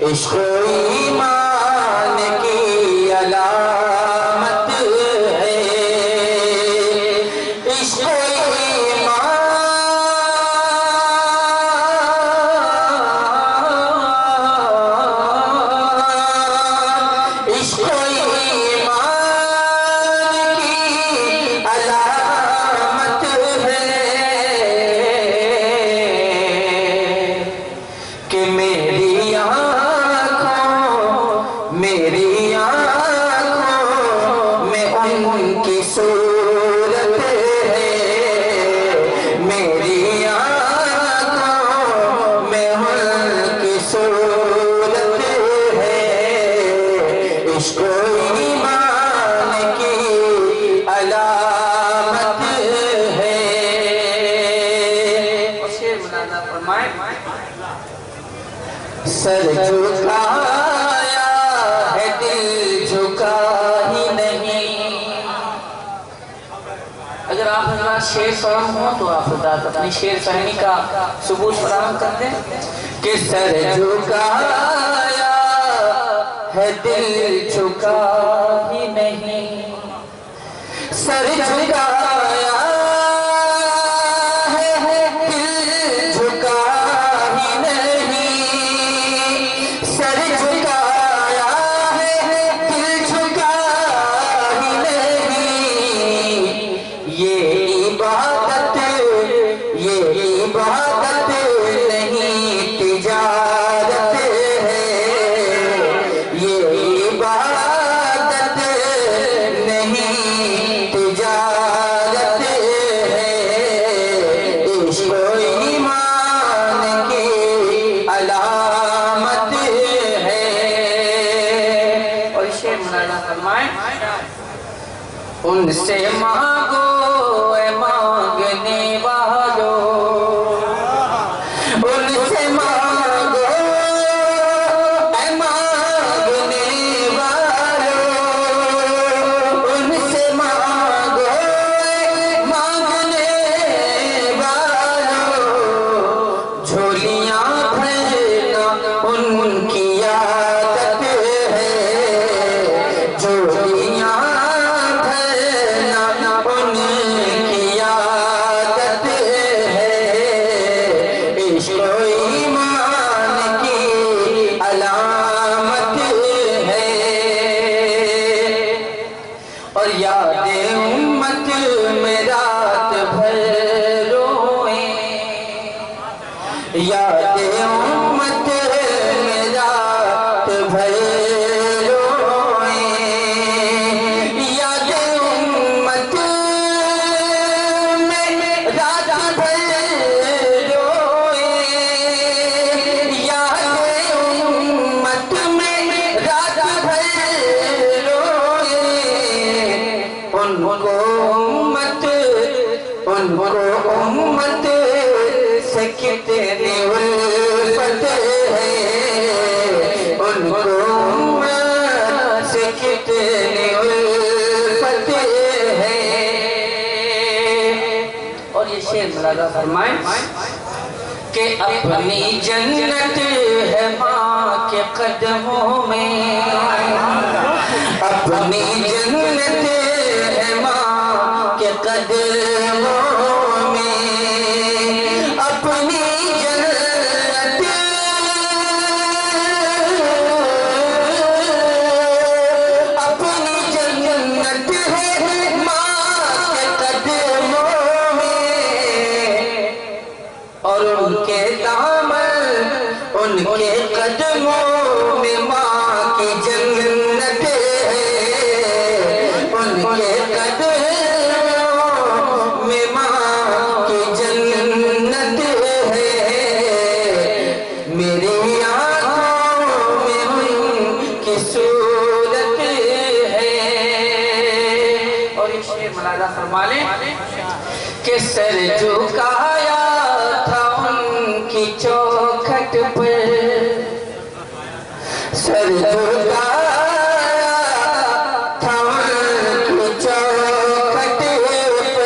इश्क़ ईमान की अलामत है। इश्क़ मेरी आँखों में उनकी सूरत है। मेरी आँखों में उनकी सूरत है। इश्क़ ईमान की अलामत है। सर झुकाया है दिल झुका ही नहीं। अगर आप हजरात शेर फराहम हो तो आप हजरात अपनी शेर शायरी का सबूत फराहम कर दें कि सर झुकाया है दिल झुका ही नहीं। सर झुकाया है दिल झुका ही नहीं। सर झुकाया है दिल झुका ही नहीं। ये इबादत नहीं तिजारत है। ये इबादत नहीं तिजारत है। इश्क़ ईमान की अलामत है। और शेर मौलाना फरमाएं, उनसे मांगो ए मांगने वालों। उनसे मांगो ए मांगने वालों। उनसे मांगो ए मांगने वालों। झोलियां भरना उनकी आदत है। झोलियां उनकी आदत है। इश्क़ ईमान की अलामत है। और यादें उम्मत में रात भर रोए। यादें उम्मत में रात भर रोए। यादें उम्मत में रात भर रोए। यादें उम्मत में रात भर रोए। उनको उम्मत से कितनी उल्फत है। उनको उम्मत से कितनी उल्फत है। और ये शेर मौलाना फरमाएं कि अपनी जन्नत है माँ के कदमों में। अपनी जन्नत है माँ के कदमों में। अपनी जन्नत है माँ के कदमों में। और उनके दामन उनके कदमों में माँ की जन्नत है। उनके कदमों में माँ की जन्नत है। मेरी आँखों में उनकी सूरत है। और ये शेर मौलाना फरमा लें कि सर झुकाया था उनकी चौखट पर। सर झुकाया था उनकी चौखट पर।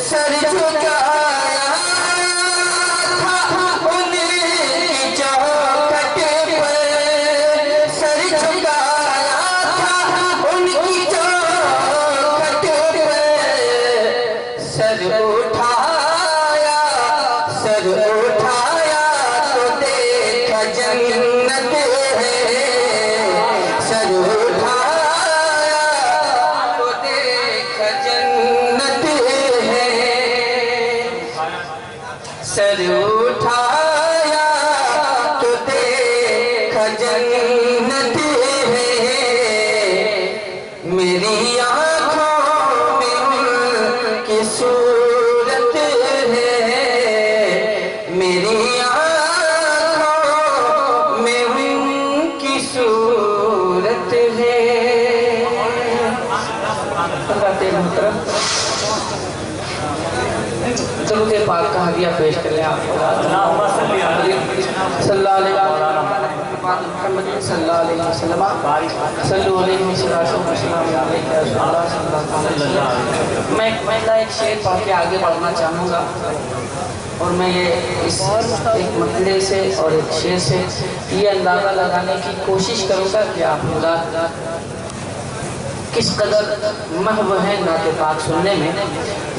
सर झुकाया था उनकी चौखट पर। सर उठाया तो देखा जन्नत है, सर उठाया तो देखा जन्नत है, सर उठाया तो देखा जन्नत है। मेरी आँखों में उनकी सूरत है, मेरी आँखों में उनकी सूरत है। दरूद पाक का हदिया पेश कर लें आपको। सल्लल्लाहु अलैहि वसल्लम, सल्लु अलैहि वसल्लम। मैं एक शेर पढ़ के आगे बढ़ना चाहूँगा और मैं ये इस एक मतले से और एक शेर से ये अंदाज़ा लगाने की कोशिश करूँगा कि आप किस कदर महव है नाते पाक सुनने में।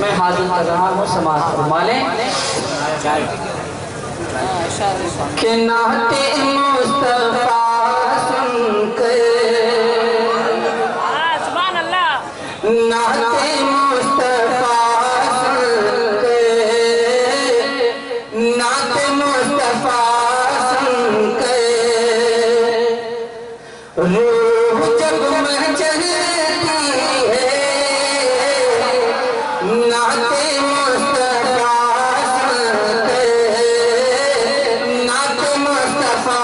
मैं हाजिर कर रहा हूँ, समाज फरमा लें कि नाते मुस्तफा सुनकर, सुभान अल्लाह, नाते मुस्तफा सुनकर, नाते मुस्तफा सुनकर रूह जब मचलती है, नाते मुस्तफा सुनकर, नाते मुस्तफा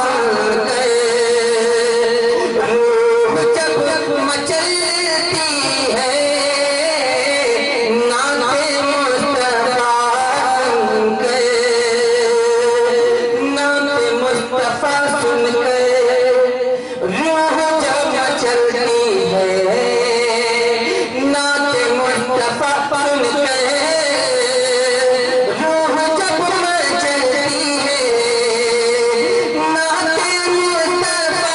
सुनकर रूह जब मचलती है, नाते मुस्तफा सुनकर, नाते मुस्तफा सुनकर रूह जब चलती है, नाते मुस्तफा सुनकर रूह जब चलती है, नाते मुस्तफा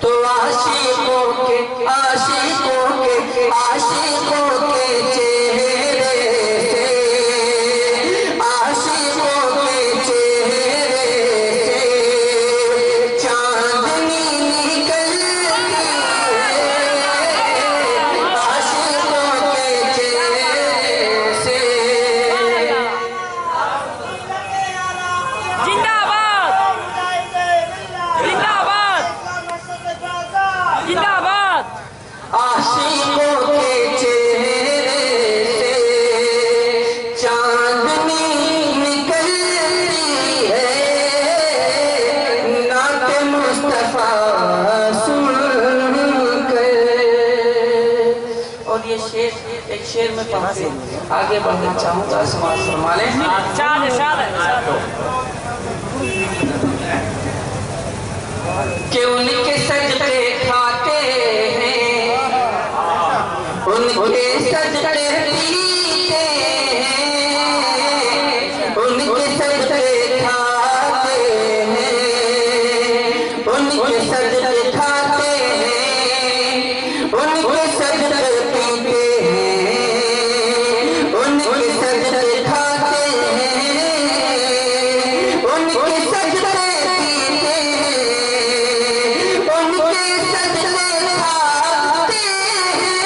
तो आशिकों के चेहरे से, आशिकों के चेहरे से चांदनी निकलती है, आशिकों के चेहरे से। जिंदाबाद जिंदाबाद जिंदाबाद। आशिकों के चेहरे से चांदनी निकलती है, नाते मुस्तफा सुनकर। और ये शेर एक शेर में पढ़ के आगे बढ़ना चाहूँगा, समाज फरमा लें कि उनके सजदे खाते हैं, उनके सजदे पीते हैं, उनके सजदे खाते हैं, उनके सजदे खाते हैं, उनके सजदे पीते हैं, उनके सजदे खाते हैं, उनके सजदे पीते हैं, उनके सजदे खाते हैं,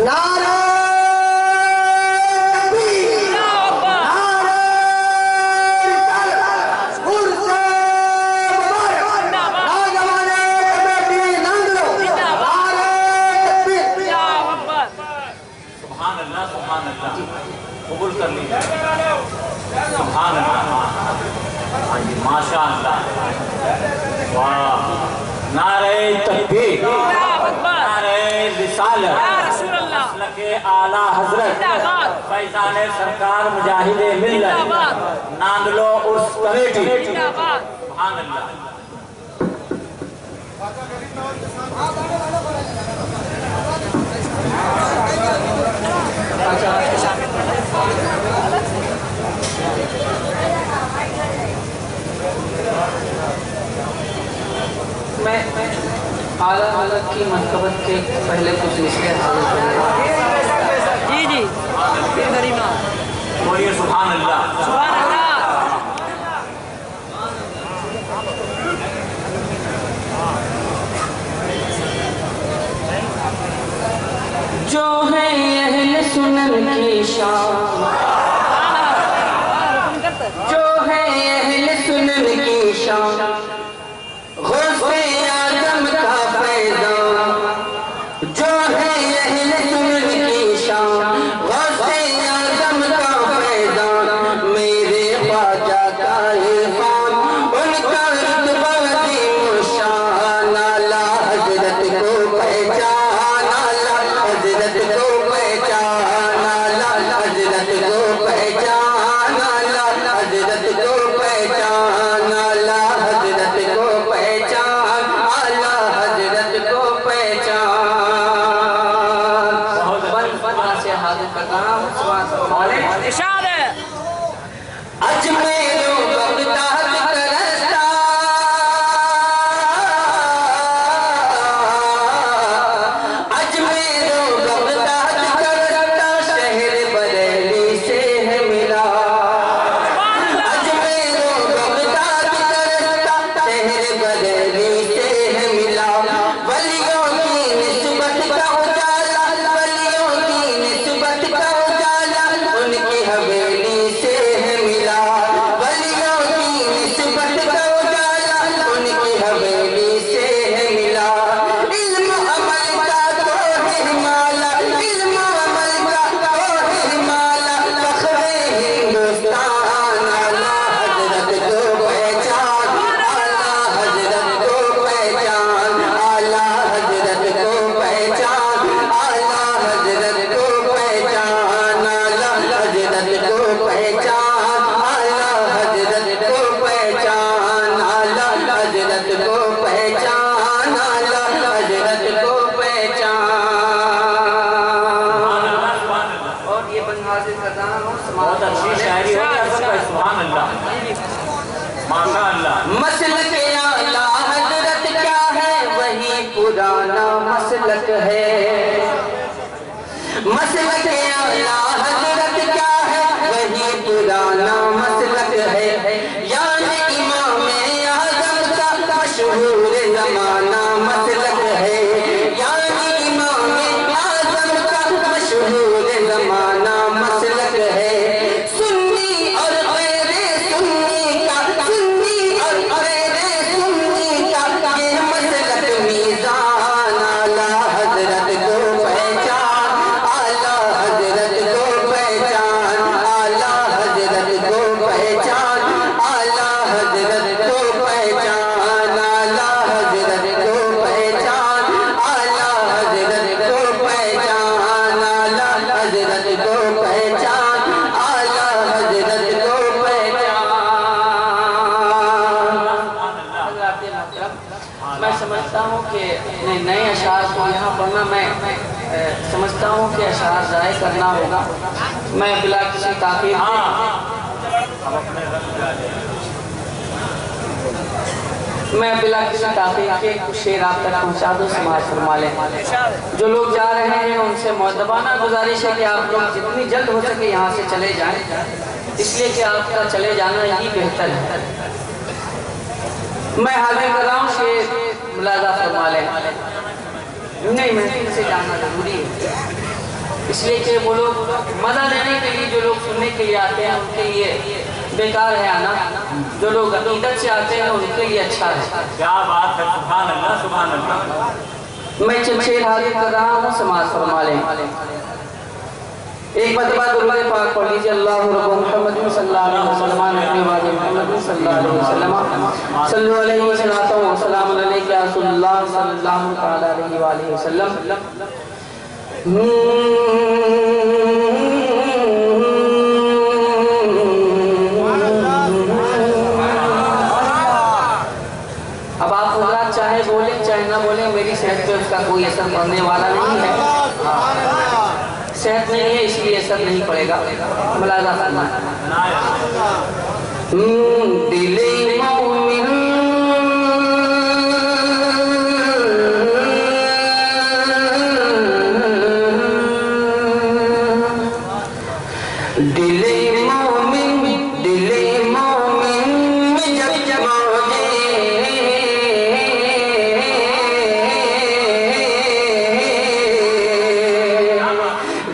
नारा कबूल कर लीजिए। सुभान अल्लाह। हाँ जी, माशा अल्लाह। वाह, नारे तकबीर, नारे रिसालत, मसलके आला हजरत फैजान सरकार मुजाहिद मिल्लत नांदलो उर्स कमेटी। सुभान अल्लाह। मैं आला हज़रत की मनक़बत के पहले कुछ निचले जी जी बोलिए सुभान अल्लाह। सुभान अल्लाह। जो है अहले सुनन की शान, जो है अहले सुनन की शान, गौसे आदम का पैगाम, जो है अहले सुनन की शान, गौसे आदम का पैगाम, मेरे ख्वाजा का इरफान, उनका रुतबा अज़ीम शान, आला हज़रत को पहचान, आला हज़रत को पहचान, आला हज़रत को पहचान, आला हज़रत को पहचान, आला हज़रत को पहचान, आला हज़रत को पहचान। बन से हाजिर करता हूं। इरशाद है। अजमेरो बगदाद करस्ता, अजमेरो बगदाद करस्ता, शहर बरेली से है मिला। अजमेरो बगदाद करस्ता, शहर बरेली से है मिला। वलियों की निस्बत का उजाला, वलियों की निस्बत का उजाला, उनकी हवेली से है मिला। वलियों की निस्बत का उजाला, उनकी हवेली से है मिला। इल्म अमल का तो है हिमाला, इल्म अमल का तो है हिमाला, फख्रे हिंदुस्तान, आला हज़रत को पहचान, आला हज़रत को पहचान, आला हज़रत को पहचान, आला हज़रत को पहचान, आला हज़रत को पहचान, आला हज़रत को पहचान, आला हज़रत को पहचान, आला हज़रत को पहचान। और ये बन हाजिर करता हूं। बहुत अच्छी शायरी हो गई आपका। सुभान अल्लाह, माशा अल्लाह। मसलक आला हज़रत क्या है, वही पुराना मसलक है। मसलक आला हज़रत क्या है, वही पुराना मसलक है। यानी इमाम आज़म का मशहूर ज़माना मसलक है। यानी इमाम आज़म का मशहूर ज़माना मसलक है। सुन्नी और गैरे सुन्नी का, सुन्नी और गैरे सुन्नी का, ये मसलक मीज़ान, आला हज़रत को पहचान, आला हज़रत को पहचान, आला हज़रत को पहचान, आला हज़रत को पहचान, आला हज़रत को पहचान, आला हज़रत को पहचान, आला हज़रत को पहचान, आला हज़रत को पहचान। मैं समझता हूँ कि नए अशार को यहाँ पढ़ना, मैं समझता हूँ कि अशार ज़ाय करना होगा। मैं बिला किसी ताक़ीद मैं बिला किसी ताक़ीद के कुछ शेर आप तक पहुँचा दूँ, समाज फरमा लें। जो लोग जा रहे हैं उनसे मुअद्दबाना गुजारिश है कि आप लोग जितनी जल्द हो सके यहाँ से चले जाएं, इसलिए कि आपका चले जाना ही बेहतर है। मैं हाजिर कर रहा हूँ शेर मुलाजा फरमा लें। नहीं, महफिल से जाना जरूरी है, इसलिए कि वो लोग मजा लेने के लिए, जो लोग सुनने के लिए आते हैं उनके लिए बेकार है आना, जो लोग अकीदत से आते हैं उनके लिए अच्छा है। क्या बात है, सुभान अल्लाह सुभान अल्लाह। मैं चंद शेर हाजिर कर रहा हूँ, समाज फरमा लें। एक मरतबा दुरूद पाक पढ़ लीजिए। अल्लाहु रब्बु मुहम्मद सल्लल्लाहु अलैहि वसल्लम नबी वाजिब मुहम्मद सल्लल्लाहु अलैहि वसल्लम सल्लल्लाहु अलैहि वसल्लम व सलाम अलैका या रसूलुल्लाह सल्लल्लाहु तआला अलैहि व आलिहि वसल्लम। अब आप हजरात चाहे बोले चाहे ना बोले, मेरी सेहत पे उसका कोई असर पड़ने वाला नहीं है। सेहत नहीं है इसलिए असर नहीं पड़ेगा। मुलाजा करना। दिले मोमिन दिले मोमिन दिले मोमिन जब जमाने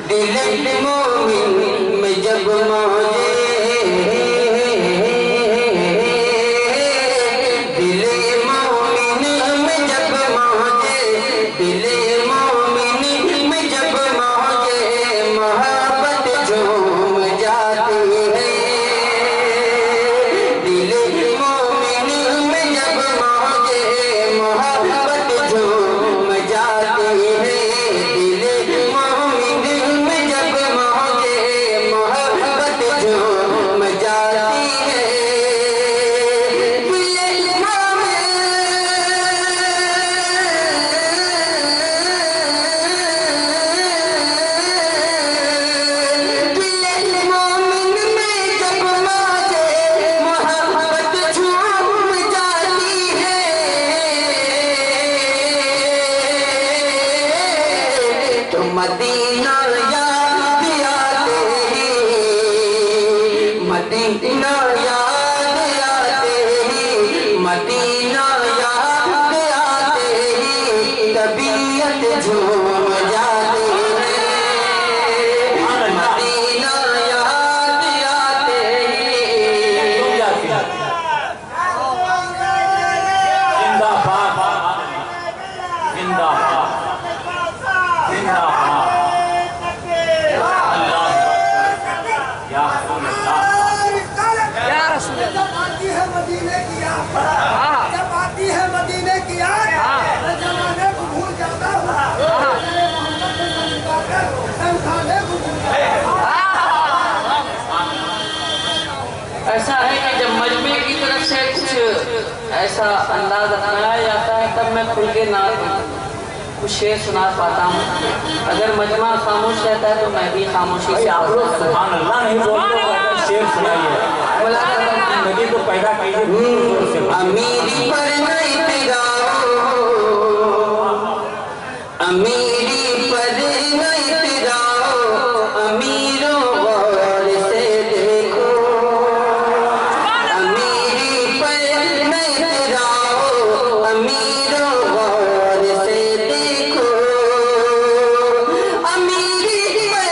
दिले मोमिन में जब मौजे दिले मोमिन में जब मौजे दिले मोमिन में जब मौजे मोहब्बत झूम जाती है। दिले मोमिन में जब मौजे मोहब्बत झूम जाती है। दिले मोमिन में जब मौजे मोहब्बत झूम जाती है। दिले मोमिन में जब मौजे मोहब्बत झूम जाती है। तो मदीना याद आते ही मदीना याद आते ही मदीना याद आते ही तबीयत झूम जाती है। मदीना याद आते ही जिंदाबाद जिंदाबाद जिंदाबाद। अल्लाह या रसूल अल्लाह। जब आती है मदीने की याद, जब आती है मदीने की याद, मैं जमाने को भूल जाता हूँ, इंसाने को भूल जाता हूँ। ऐसा है कि जब मजमे की तरफ से कुछ ऐसा अंदाज अपनाया जाता है तब मैं खुल के ना कुछ शेर सुना पाता हूँ। अगर मजमा खामोश रहता है तो मैं भी खामोशी से आप लोग सुभान अल्लाह नहीं बोलते हो, शेर सुनाइए। नदी को पैदा कीजिए। अमीरी पर नहीं पिराओ, अमीरी पर नहीं पिराओ, अमीरों गौर से देखो। अमीरी पर नहीं पिराओ, अमीरों गौर से देखो। अमीरी पर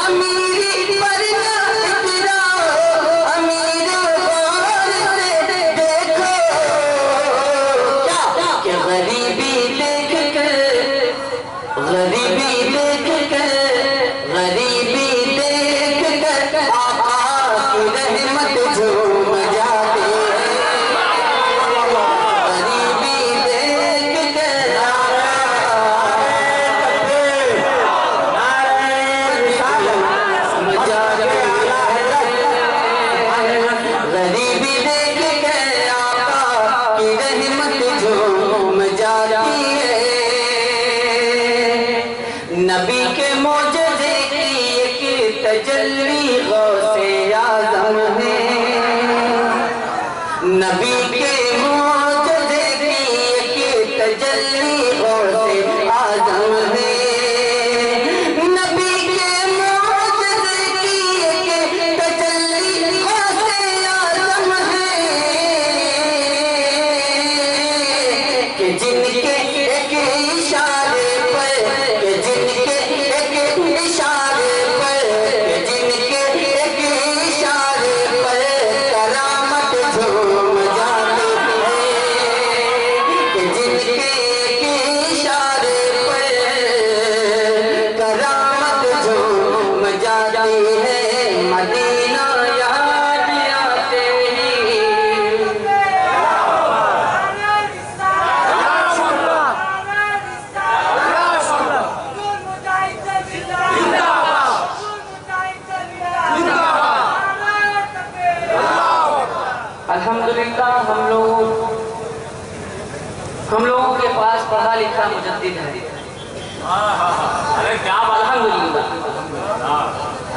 अमीरी पर ना पिराओ, अमीरों गौर से देखो। क्या गरीबी देख कर गरीबी देख कर गरीबी देख कर आका की रहमत झूम जाती है। गरीबी देख कर गरीबी देख कर आका की रहमत झूम जाती है। नबी के मौजज़े की एक तजल्ली गौसे आज़म है। नबी के मौजज़े की एक तजल्ली गौसे आज़म है। नबी के मौजज़े की एक तजल्ली अल्हम्दुलिल्लाह हम लोगों के पास पढ़ा लिखा मुजद्दिद है। अरे क्या बात।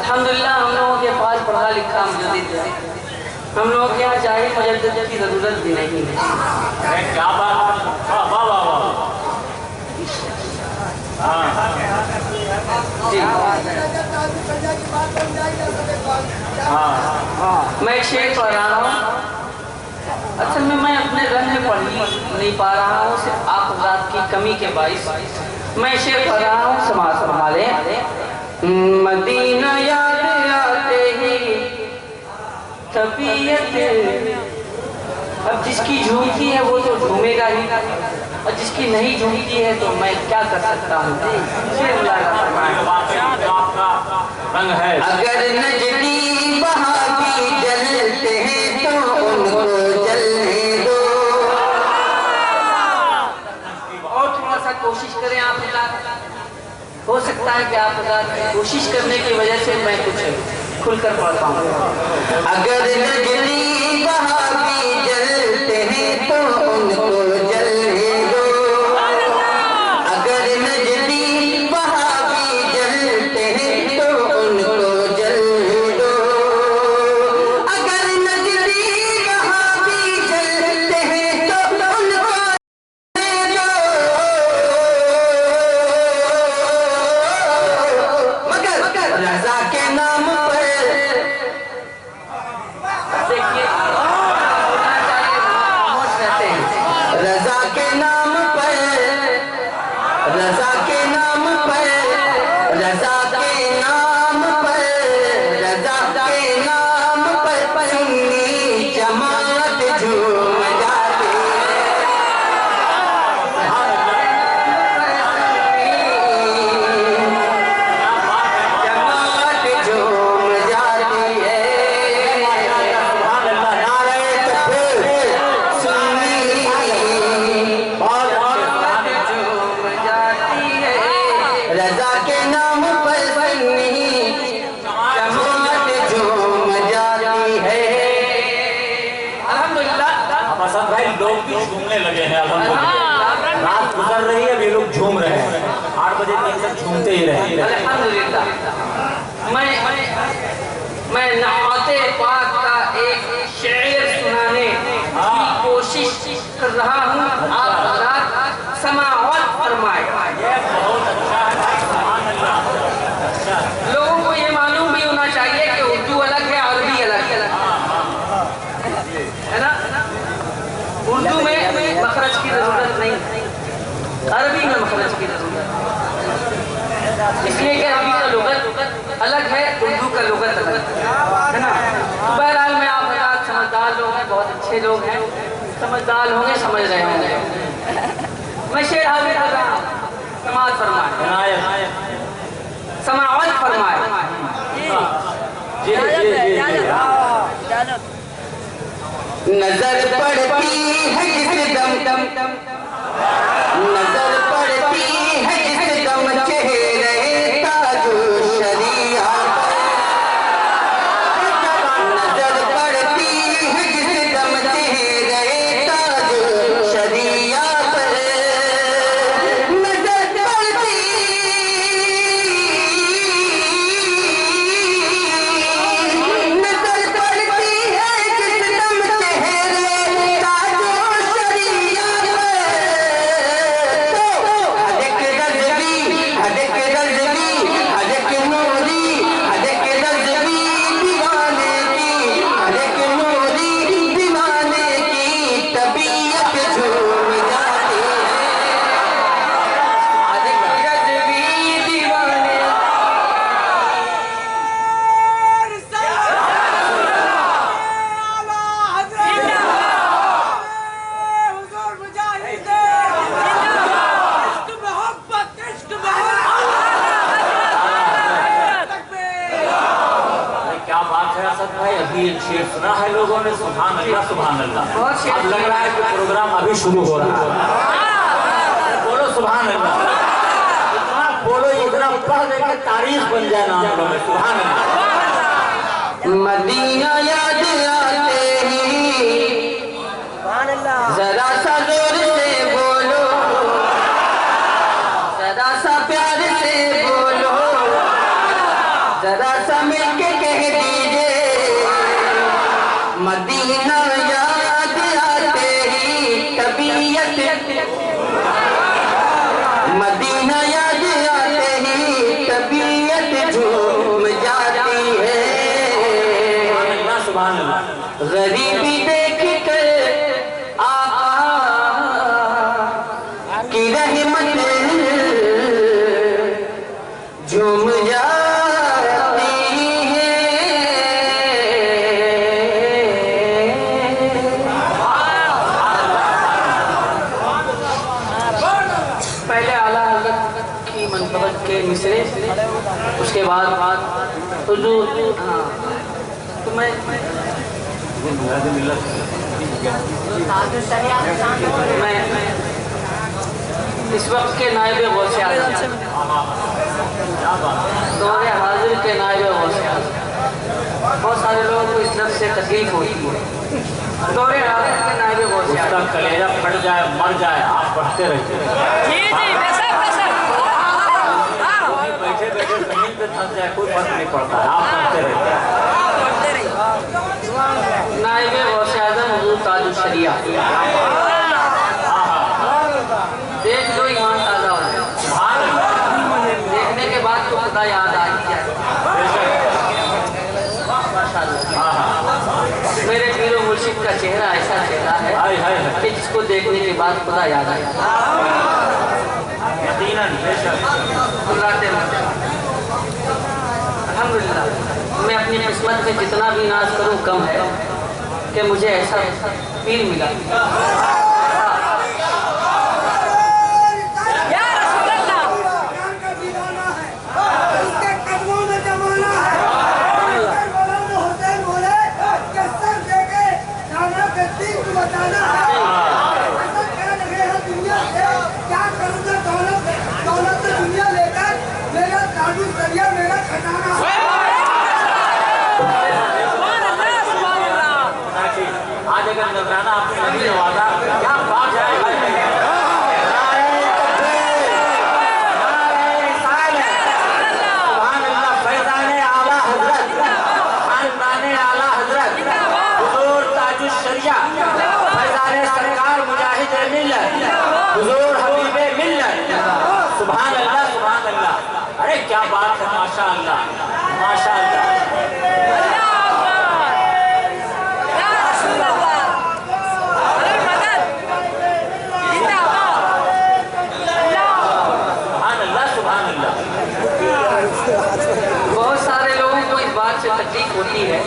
अल्हम्दुलिल्लाह हम लोगों के पास पढ़ा लिखा मुजद्दिद है। हम लोगों के यहाँ चाहे मुजद्दिद की ज़रूरत भी नहीं है। अरे क्या बात। वाह वाह वाह वाह। मैं एक शेर पढ़ रहा हूँ। असल में मैं अपने रंग में पढ़ नहीं पा रहा हूँ, सिर्फ आप हज़रात की कमी के बाइस मैं शेर पढ़ रहा हूँ। समाज फरमा ले। मदीना याद आते ही तबीयत, अब जिसकी झूमती है वो तो झूमेगा ही, और जिसकी नहीं झूमती है तो मैं क्या कर सकता हूँ। रंग है। अगर नजदी वहाबी जलते हैं तो उनको जलने दो। और थोड़ा सा कोशिश करें आप हो सकता है कि आप कोशिश करने की वजह से मैं कुछ खुलकर पढ़ता हूँ। अगर नजदी वहाबी जलते हैं तो उनको जलने दो। अगर नजदी वहाबी जलते हैं तो उनको जलने दो। अगर नजदी वहाबी जलते हैं तो उनको जलने दो। मगर रज़ा के नाम पर देखिए होना चाहिए, खामोश रहते हैं। रज़ा के नाम पर, रज़ा के नाम पर, रज़ा के नाम पर, रज़ा के नाम पर सुन्नी जमात झूम जाती जमात झूम जाती है। नारे तकबीर सुन्नी झूम जाती है। रज़ा के नाम पर सुन्नी जमात झूम जाती है। अल्हम्दुलिल्लाह। असद भाई लोग भी झूमने लगे हैं अल्हम्दुलिल्लाह। रात गुजर रही है, अभी लोग झूम रहे हैं। 8 बजे तक झूमते ही रहे। अल्हम्दुलिल्लाह। मैं नआते पाक का एक शेर सुनाने की कोशिश कर रहा हूँ। आप हज़रात समाअत फरमाए। ये बहुत अच्छा है भाई, सुभान अल्लाह। अच्छा। लोगों को ये मालूम भी होना चाहिए कि उर्दू अलग है, अरबी अलग है ना। उर्दू में मखरज की जरूरत नहीं, अरबी में मखरज की जरूरत है। इसलिए कि अरबी का लुगत अलग है, उर्दू का लुगत अलग है ना। तो बहरहाल में आप हज़रात समझदार लोग हैं, बहुत अच्छे लोग हैं, समझदार होंगे, समझ रहे होंगे। मैं शेर हाजिर कर रहा हूँ। समाअत फरमाए, समाअत फरमाए। जी जी जी जी। नजर पड़ती है जिस दम, नजर पड़ती है जिस दम चेहरे ताजो शरिया पर। नजर पड़ती है जिस दम चेहरे ताजो शरिया पर। नजर पड़ती, नजर पड़ती है जिस दम चेहरे ताजो शरिया पर। तो हदक रज़वी, हदक रज़वी, हदक नूरी, हदक रज़वी दीवाने की, हदक नूरी दीवाने की तबीयत झूम जाती है। हदक रज़वी दीवाने अरे क्या बात है असद भाई, अभी एक शेर सुना है लोगों ने। सुभान अल्लाह सुभान अल्लाह। बहुत शेर अब लग रहा है कि प्रोग्राम अभी शुरू हो रहा है। बोलो सुभान अल्लाह। इतना बोलो, इतना पढ़ दे के तारीफ बन जाए ना हम लोगों में। सुभान अल्लाह। मदीना याद आते ही जरा सा जोर से बोलो, जरा सा प्यार से बोलो, जरा सा मिलके कह दीजिए मदीना याद आते ही तबीयत, मदीना याद आते ही तबीयत झूम जाती है। गरीबी देख कर आका की रहमत झूम जाती है। पहले आला हज़रत की मनक़बत के मिसरे, उसके बाद हुजूर, हाँ तो मैं इस वक्त के नायब गौसे आज़म, दौरे हाजिर के नायब गौसे आज़म, बहुत सारे लोगों को इस लफ्ज़ से तकलीफ होती है। दौरे हाजिर के नायब गौसे आज़म, कलेजा फट जाए मर जाए आप पढ़ते रहिए। बैठे बैठे जमीन पे थक जाए कोई फर्क नहीं पड़ता, आप पढ़ते रहिए। नायब गौसे आज़म हुजूर ताजुश शरिया, देख लो ईमान ताज़ा हो जाए, देखने के बाद तो खुदा याद आ ही जाए। मेरे पीरो मुर्शिद का चेहरा ऐसा चेहरा है कि जिसको देखने के बाद खुदा याद आए। अल्हम्दुलिल्लाह, मैं अपनी किस्मत में जितना भी नाज करूं कम है कि मुझे ऐसा पीर मिला। आज अगर नजराना आपने नहीं नवाजा क्या बात है। सुभान अल्लाह सुभान अल्लाह। अरे क्या बात है, माशा अल्लाह माशा अल्लाह। बहुत सारे लोगों को इस बात से तकलीफ होती है,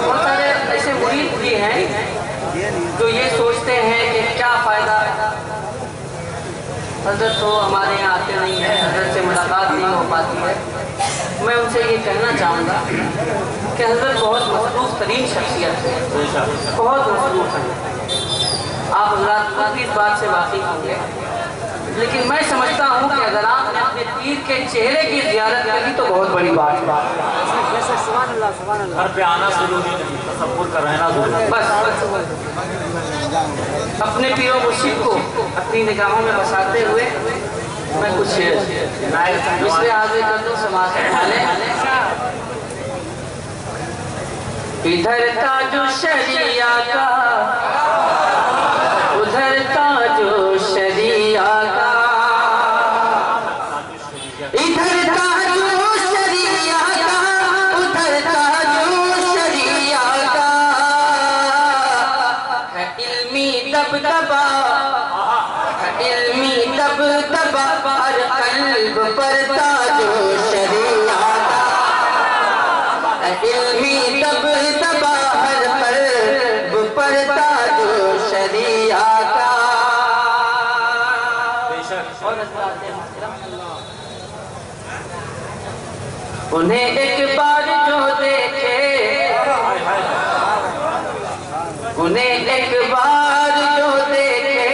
बहुत सारे ऐसे मुरीद भी हैं जो ये सोचते हैं कि क्या फ़ायदा, हज़रत तो हमारे यहाँ आते नहीं है, हज़रत से मुलाकात नहीं हो पाती है। मैं उनसे ये कहना चाहूँगा कि हज़रत बहुत मसरूफ़ तरीन शख्सियत है, बहुत मसरूफ़ है। आप हज़रात खुद भी इस बात से वाकिफ़ होंगे, लेकिन मैं समझता हूँ कि अगर आपने अपने पीर के चेहरे की ज़ियारत करी तो बहुत बड़ी बात है। घर पे आना जरूरी नहीं, तसव्वुर का रहना जरूरी। बस अपने पीरों मुर्शिद को अपनी निगाहों में बसाते हुए मैं कुछ मिसरे हाजिर कर दूं समाज वाले। इधर ताजो शरिया का, उधर ताजो शरिया का, इधर ताजो शरिया का, उधर ताजो शरिया का, है इल्मी दबदबा, है इल्मी दबदबा, हर कल्ब पर ताजो शरिया का, है इल्मी दबदबा, हर कल्ब पर ताजो शरिया का। उन्हें एक बार जो देखे, उन्हें एक बार जो देखे,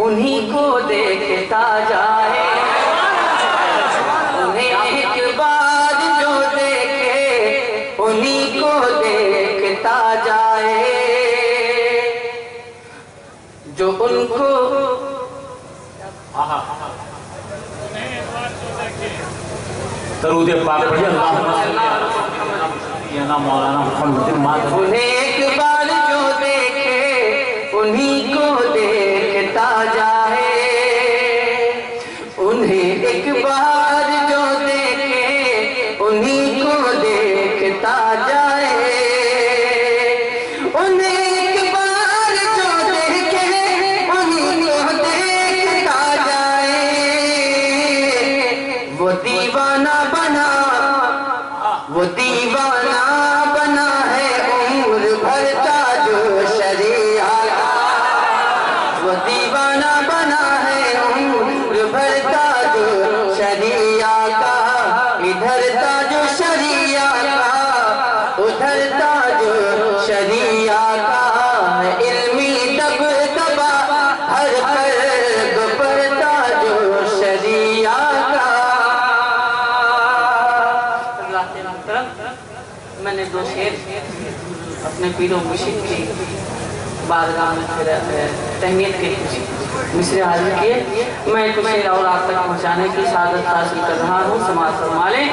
उन्हीं को देखता जाए। उन्हें एक बार जो देखे, उन्हीं को देखता जाए। जो उनको दरूद पाक पढ़िए अल्लाहुम्मा मौलाना मुहम्मद। उन्हें एक बार जो देखे उन्हीं को देखता जाए, उन्हें एक बार जो देखे उन्हीं को देखता जाए, उन्हें एक बार जो देखे उन्हीं को देखता जाए। वो दीवाना बना, वो दीवाना बना है उम्र भर का जो शरीया, वो दीवाना बना है उम्र भर का जो शरीया का, इधर ताजो शरीया का उधर ताजो शरीया का, इल्मी दबदबा हर कर्ब पर ताजो शरीया का। मैंने दो शेर अपने पीरों मुर्शिद की बारगाह में तहनीत के मिसरे हाजिर किए। मैं कुछ शेर और आप तक पहुँचाने की सादत हासिल कर रहा हूँ। समाज फरमा लें।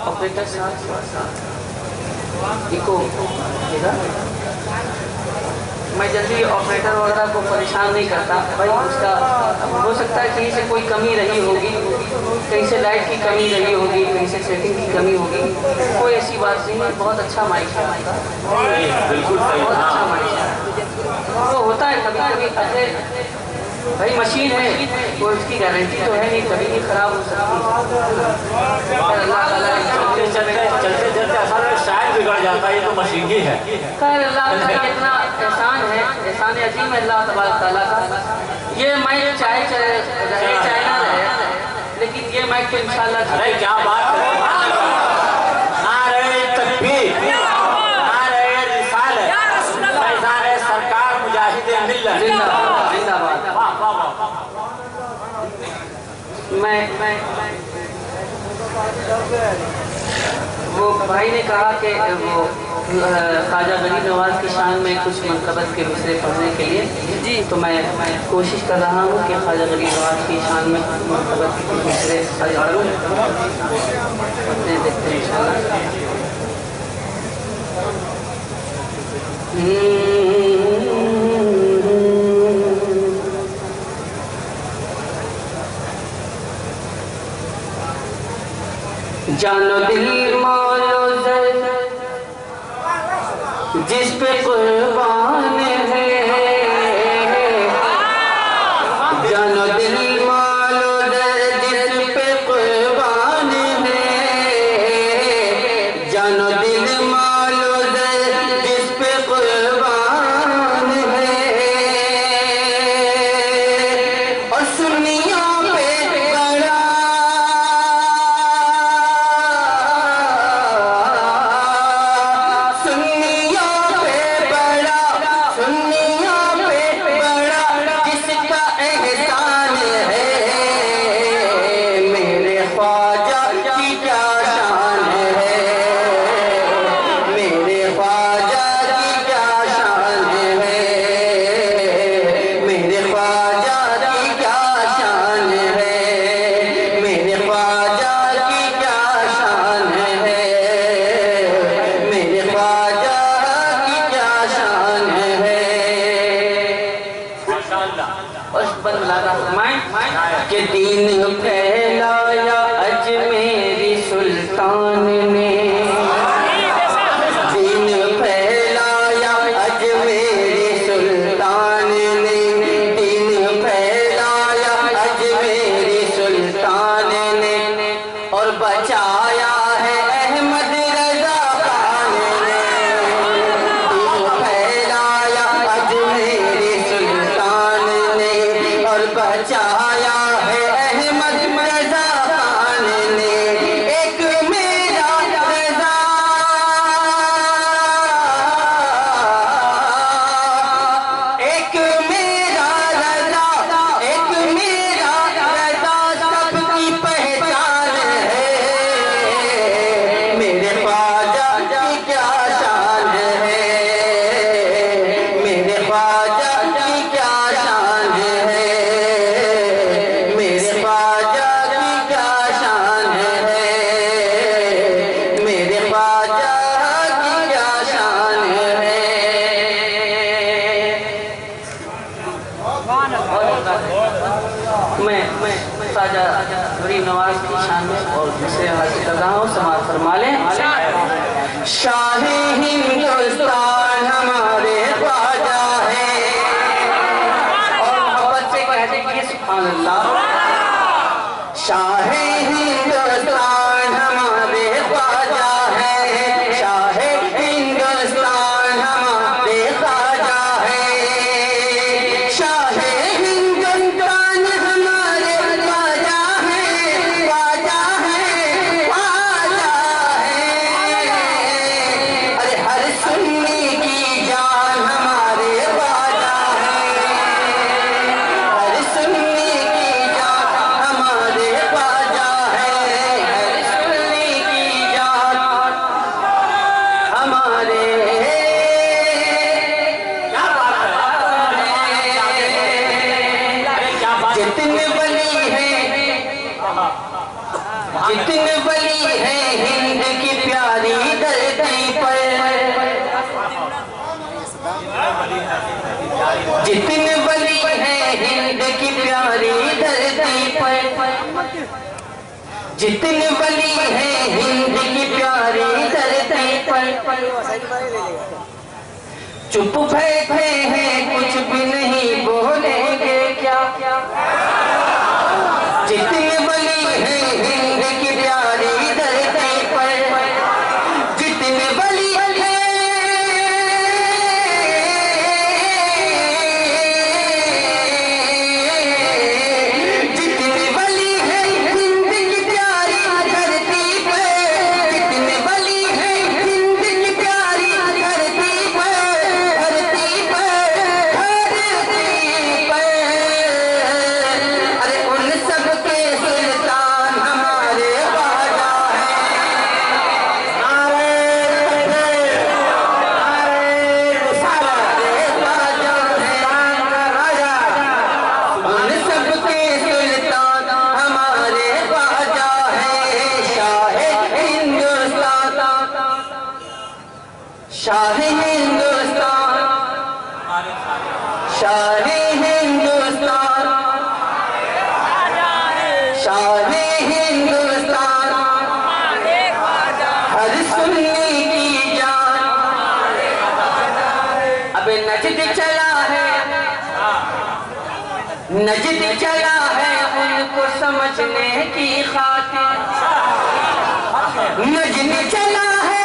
ऑपरेटर साहब इको मैं जल्दी ऑपरेटर वगैरह को परेशान नहीं करता भाई, उसका हो सकता है कहीं से कोई कमी रही होगी, कहीं से लाइट की कमी रही होगी, कहीं से सेटिंग की कमी होगी, कोई ऐसी बात नहीं है। बहुत अच्छा माइक है आपका, बिल्कुल सही, बहुत अच्छा माइक है। तो होता है कभी कभी ऐसे भाई, मशीन है वो उसकी गारंटी तो है नहीं, कभी भी खराब हो सकती है। चलते चलते असल में शायद बिगड़ जाता है, ये तो मशीन ही है। खैर अल्लाह का इतना एहसान है, एहसान अजीम है अल्लाह तबारक तआला का। ये माइक चाहे चाइना है, लेकिन ये माइक तो इंशाल्लाह। अरे क्या बात है, नारे तकबीर, नारे रिसालत, नारे सरकार मुजाहिदे मिल्लत जिंदाबाद। मैं वो भाई ने कहा कि वो ख्वाजा गरीब नवाज की शान में कुछ मनक़बत के मिसरे पढ़ने के लिए जी, तो मैं कोशिश कर रहा हूँ कि ख्वाजा गरीब नवाज की शान में मनक़बत के कुछ मिसरे पढ़ूँ, देखते हैं इंशाअल्लाह। जानो दिल मौलो दर जिस पे कुर्बान है, जानो दिल मौलो दर जिस पे कुर्बान है, जानो दिल मौलो दर जिस पे कुर्बान है, और सुनियों पे बड़ा के दीन फैलाया अजमेरी सुल्तान ने, दीन फैलाया अजमेरी सुल्तान ने, दीन फैलाया अजमेरी सुल्तान ने, और बचाया है अहमद रजा खान ने, दीन फैलाया अजमेरी सुल्तान ने, और बचाया है अहमद रजा खान ने, एक मेरा रजा, एक मेरा रजा, एक मेरा रजा सबकी पहचान है, मैं ख्वाजा गरीब नवाज की शान में और दूसरे हासिल कर रहा हूँ, समाज फरमा लें। शाहे हिंदुस्तान हमारे ख्वाजा है, और मोहब्बत से कहते हैं सुभान अल्लाह। शाहे हिंदुस्तान हमारे ख्वाजा है, शाहे हिंदुस्तान हमारे ख्वाजा है, शाहे हिंदुस्तान हमारे ख्वाजा है, ख्वाजा है, ख्वाजा है। अरे हर सुन्नी की जान हमारे ख्वाजा है, हर सुन्नी की जान हमारे ख्वाजा है, हर सुन्नी की जान हमारे। क्या बात है? अरे क्या बात है? जितने बली है, जितने बली है हिंद की प्यारी धरती पर, जितने बली है हिंद की प्यारी धरती पर, जितने बली है हिंद की प्यारी धरती पर, चुप बैठे हैं कुछ भी नहीं बोलेंगे क्या। जितने बली है हिंद की प्यारी धरती पर, जितने बली है, जितने बली है हिंद की प्यारी धरती पर, जितने बली है हिंद की प्यारी धरती पर, धरती पर, धरती पर। अरे उन सब के सुल्तान हमारे ख्वाजा है। नारे ख्वाजा राजा, उन सब के सुल्तान हमारे ख्वाजा है। शाहे हिंदुस्तान, शाहे हिंदुस्तान, शाहे हिंदुस्तान, शाहे हिंदुस्तान, हर सुन्नी की जान। अबे नजद चला है, नजद चला है उनको समझने की खातिर, नजद चला है,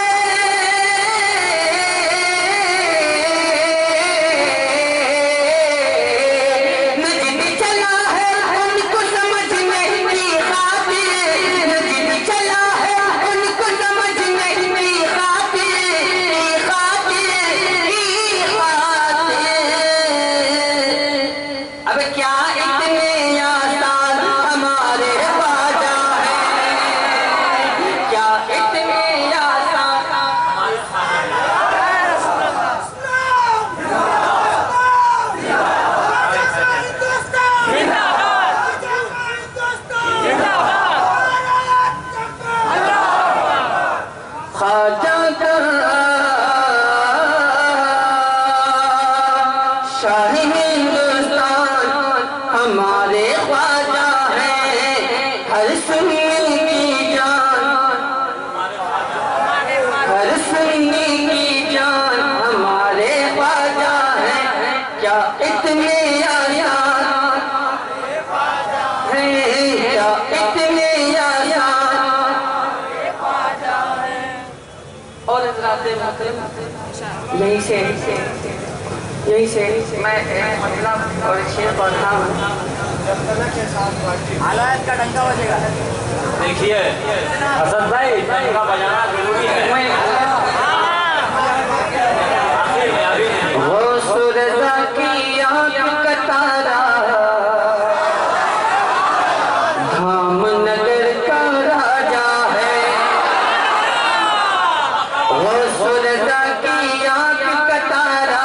नजद चला है उनको समझने की खातिर, नजद चला है उनको समझने की खातिर, अब क्या इतने आसान हमारे ख्वाजा है, क्या इतने आसान हमारे ख्वाजा है। ख्वाजा का शाही हिंदुस्तान हमारे ख्वाजा है, हर सुन्नी की जान, हर सुन्नी की जान हमारे ख्वाजा है। क्या इतने आसान है, क्या इतने आसान। और हज़रात मोहतरम, यही से मैं एक मतलब और शेर पढ़ता हूँ। हालात का डंका बजेगा। देखिए हसन भाई, डंका बजाना जरूरी है। आखिर में अभी वो सुरदा की आँख का तारा, धामनगर का राजा है। वो सुरदा की आँख का तारा,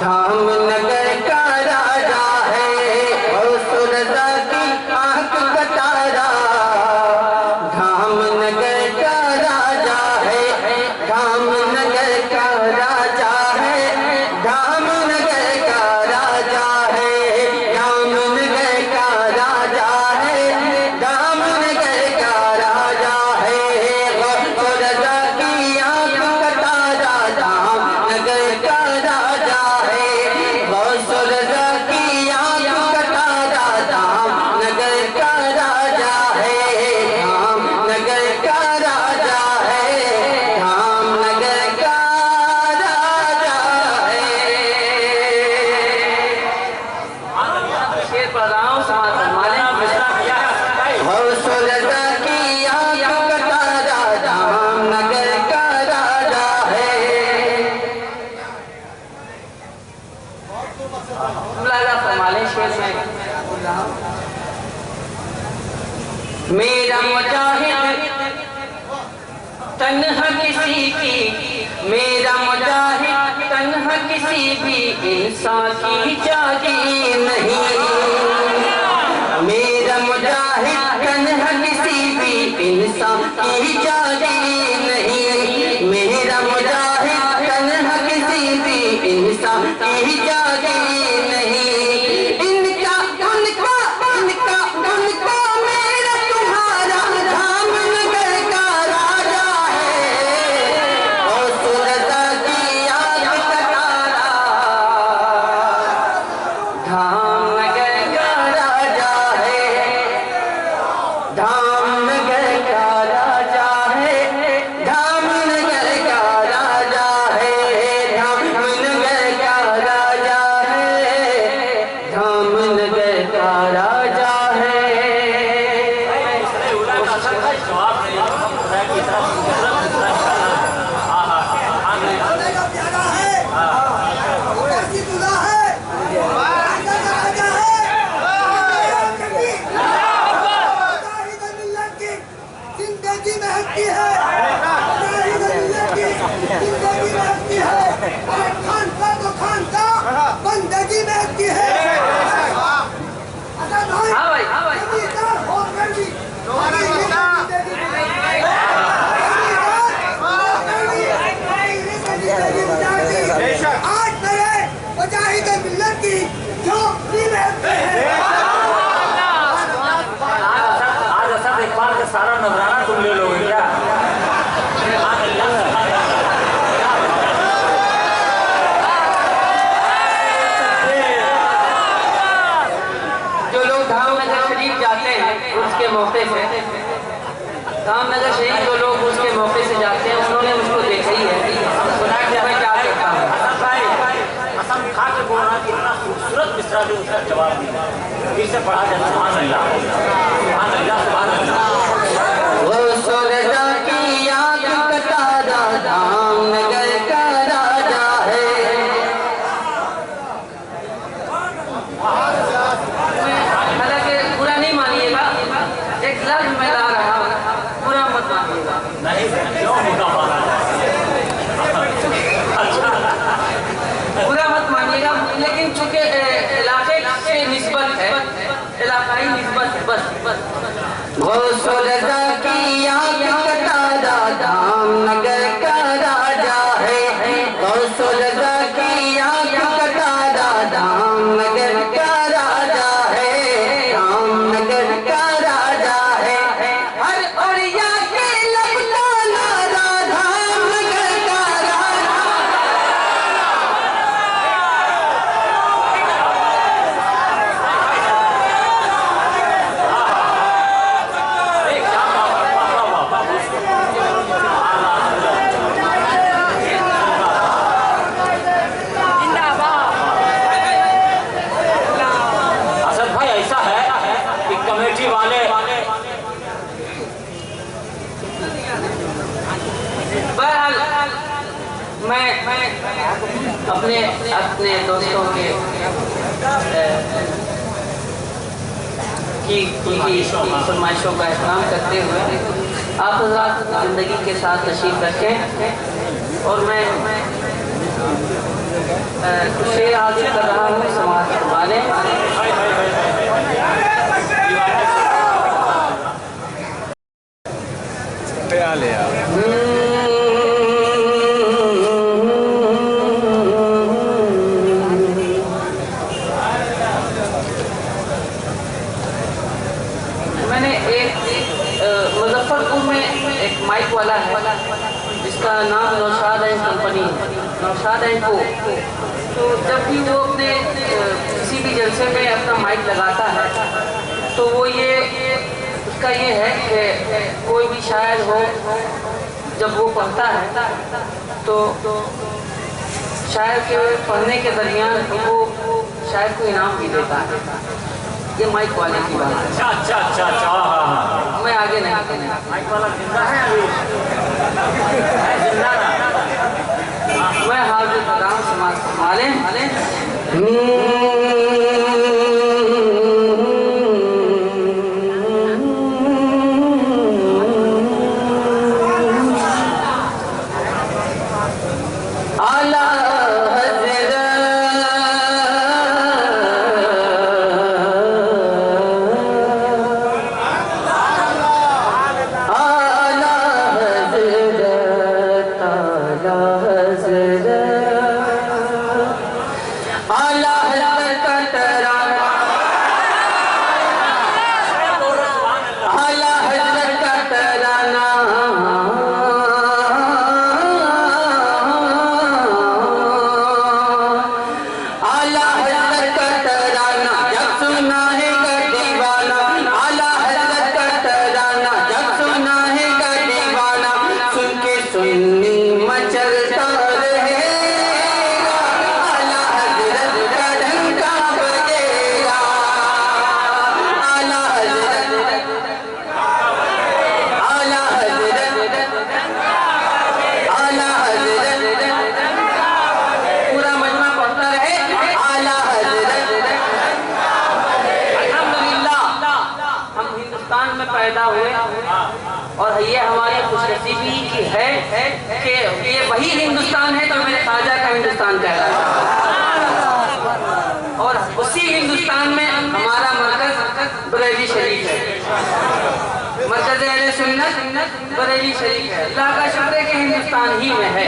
धामनगर का राजा है। वो सुरदा की आँख का तारा, धामनगर का शेर पढ़ रहा हूँ, समाज फरमाने। हौसला की आग का तारा जामनगर का राजा है। मुलाजा फरमाने शेर में बोल रहा हूँ। मेरा मुजाहिद तन्हा किसी की, मेरा मुजाहिद तन्हा किसी भी इंसान की जागीर नहीं। मेरा मुजाहिद तन्हा किसी भी इंसान की जागीर नहीं। मेरा मुजाहिद तन्हा किसी भी इंसान की जागीर नहीं। इनका उनका उनका उनका मेरा तुम्हारा जामनगर का राजा है। हौसला की आग का तारा धामनगर का राजा है। धामनगर का राजा है। धामनगर का राजा है। धामनगर का राजा है। धामनगर का राजा है। बोले का प्यारा है, कैसी दुल्हा है, राजा का राजा है। मुजाहिद मिल्लत की जिंदगी महकती है, मुजाहिद मिल्लत की जिंदगी महकती है। और खानका तो खानका बंदगी महकती है। अच्छा भाई, हाँ भाई, हाँ भाई। जमींदार होकर भी आज मेरे मुजाहिद मिल्लत की झोंपड़ी महकती है। आज ऐसा देखभाल का सारा नजराना तुम ले लोगे क्या? जो लोग धामनगर शरीफ जाते हैं उसके मौके से, धामनगर शरीफ जो लोग उसके मौके से जाते हैं उन्होंने मुझको देखा ही है। सुना कि मैं क्या कहता हूँ। कसम खा के बोल रहा कि इतना खूबसूरत मिसरा भी उसका जवाब दिया। फिर से पढ़ा जाए सुभान अल्लाह, सुभान अल्लाह, सुभान अल्लाह। हौसला की आग का तारा धामनगर का राजा है। हालांकि बुरा नहीं मानिएगा, एक लफ्ज मैं ला रहा हूँ, बुरा मत मानिएगा। नहीं क्यों मुद्दा माना? अच्छा बुरा मत मानिएगा, लेकिन चूंकि इलाके से निस्बत है, इलाकाई निस्बत बस बस। हौसला की आग का तारा धामनगर का राजा है। हौसला की आग का तारा धामनगर का राजा है। धामनगर का राजा है। हर ओरिया के लब का नारा धामनगर का राजा। क्या बात है? वाह, वाह, वाह, वाह। असद भाई ऐसा है कि कमेटी वाले बहरहाल मैं अपने अपने दोस्तों के की फरमाइशों का एहतराम करते हुए आप हज़रात ज़िंदगी के साथ तशरीफ़ रखें और मैं कुछ शेर हाजिर कर रहा हूँ समाज वाले। मैंने एक मुजफ्फरपुर में एक माइक वाला है जिसका नाम Naushad and company, Naushad and को। तो जब भी वो अपने किसी भी जलसे में अपना माइक लगाता है तो वो ये उसका ये है कि कोई भी शायर हो जब वो पढ़ता है तो शायर के पढ़ने के दरमियान वो शायर को इनाम भी देता है। ये माइक वाले की बात है। अच्छा अच्छा अच्छा अच्छा, हाँ हाँ। मैं आगे नहीं माइक वाला जिंदा है अभी? है जिंदा ना? मैं हाजिर कर रहा हूँ समाज वाले आला पैदा हुए और ये हमारी खुशनसीबी की है कि ये वही हिंदुस्तान है तो मेरे खाजा का हिंदुस्तान कहलाता है। और उसी हिंदुस्तान में हमारा मरकज बरेली शरीफ है, मरकज अहले सुन्नत बरेली शरीफ है। अल्लाह का शुक्र है कि हिंदुस्तान ही में है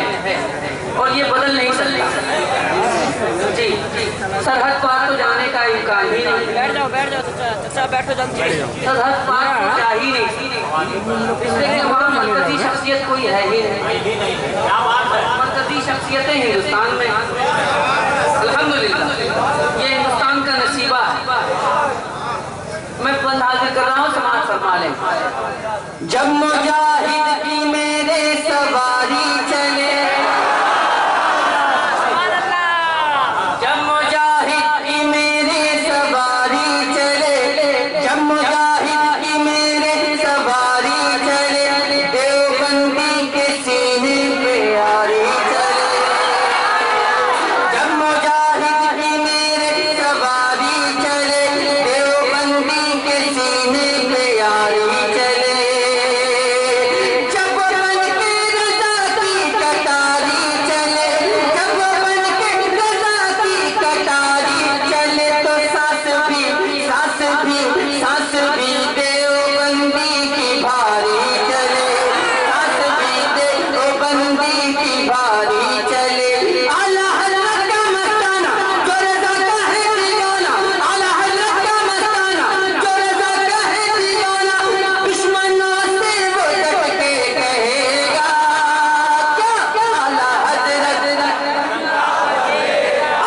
और ये बदल नहीं सकता। जी सरहद पार तो जाने का इम्कान ही नहीं। बैठ जाओ चाचा, बैठो जल्दी। सरहद पार तो जा ही नहीं, इसलिए कि वहाँ मरकजी शख्सियत कोई है ही नहीं। क्या बात है? मरकजी शख्सियतें हिंदुस्तान में अल्हम्दुलिल्लाह ये हिंदुस्तान का नसीबा है। मैं बंद हाजिर कर रहा हूँ, समाज फरमा लें। जब मुजाहिद की मेरे सवारी चले, जब मुजाहिद की मेरे सवारी चले, जब मुजाहिद की मेरे सवारी चले, देवबंदी के सीने पे यारी चले। जब मुजाहिद की मेरे सवारी चले, देवबंदी के सीने पे यारी चले। जब बन के रज़ा की कटारी चले, जब बन के रज़ा की कटारी चले, तो सांस भी देवबंदी की भारी चले, सांस भी देवबंदी की भारी चले। आला हज़रत का मस्ताना जो रज़ा का है दीवाना, आला हज़रत का मस्ताना जो रज़ा का है दीवाना, दुश्मनों से वो डट के कहेगा क्या? आला हज़रत,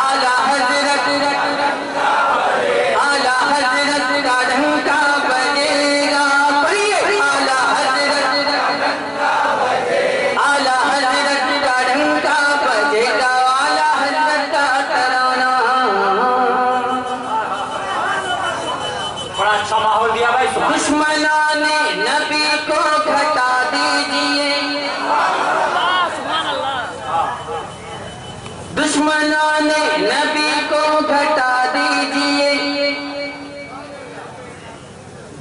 आला हज़रत, आला हज़रत का डंका बजेगा। पढ़िए आला हज़रत, आला हज़रत का डंका बजेगा, आला हज़रत का तराना। बड़ा अच्छा माहौल दिया भाई। दुश्मनाने नबी को घटा दीजिए, दुश्मनाने नबी को घटा दीजिए,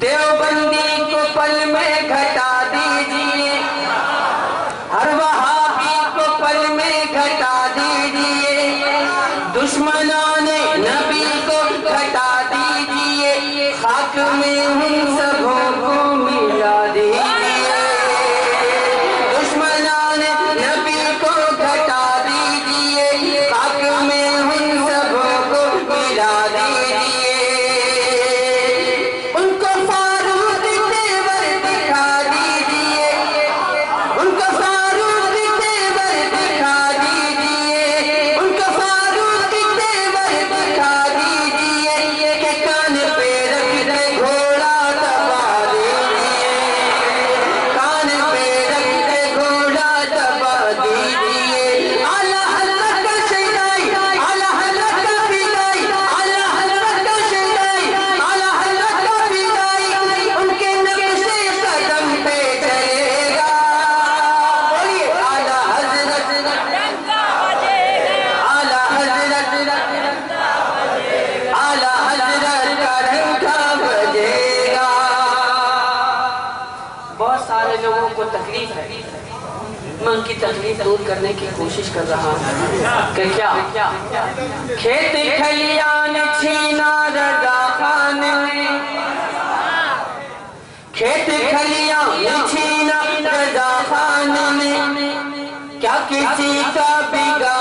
देवबंदी को पल में घटा दीजिए, हर वहाबी को पल में घटा दीजिए, दुश्मनाने नबी को घटा दीजिए, खाक में हम सबों को मिला दीजिए। दुश्मनाने नबी को घटा दीजिए, खाक में हम सबों को मिला दीजिए। उनको फारूक तेवर दिखा दीजिए, उनको फारूक तेवर दिखा दीजिए, उनको फारूक तेवर दिखा दीजिए, कि कान पे रख के घोड़ा दबा दीजिए, कान पे रख के घोड़ा दबा दीजिए। आला हज़रत का शहदाई, आला हज़रत का फिदाई, आला हज़रत का शहदाई, आला लोगों को तकलीफ है, मैं उनकी तकलीफ दूर करने की कोशिश कर रहा हूँ कि क्या खेत खलियान छीना रजा खान ने, खेत खलियान छीना रजा खान ने, क्या किसी का बिगाड़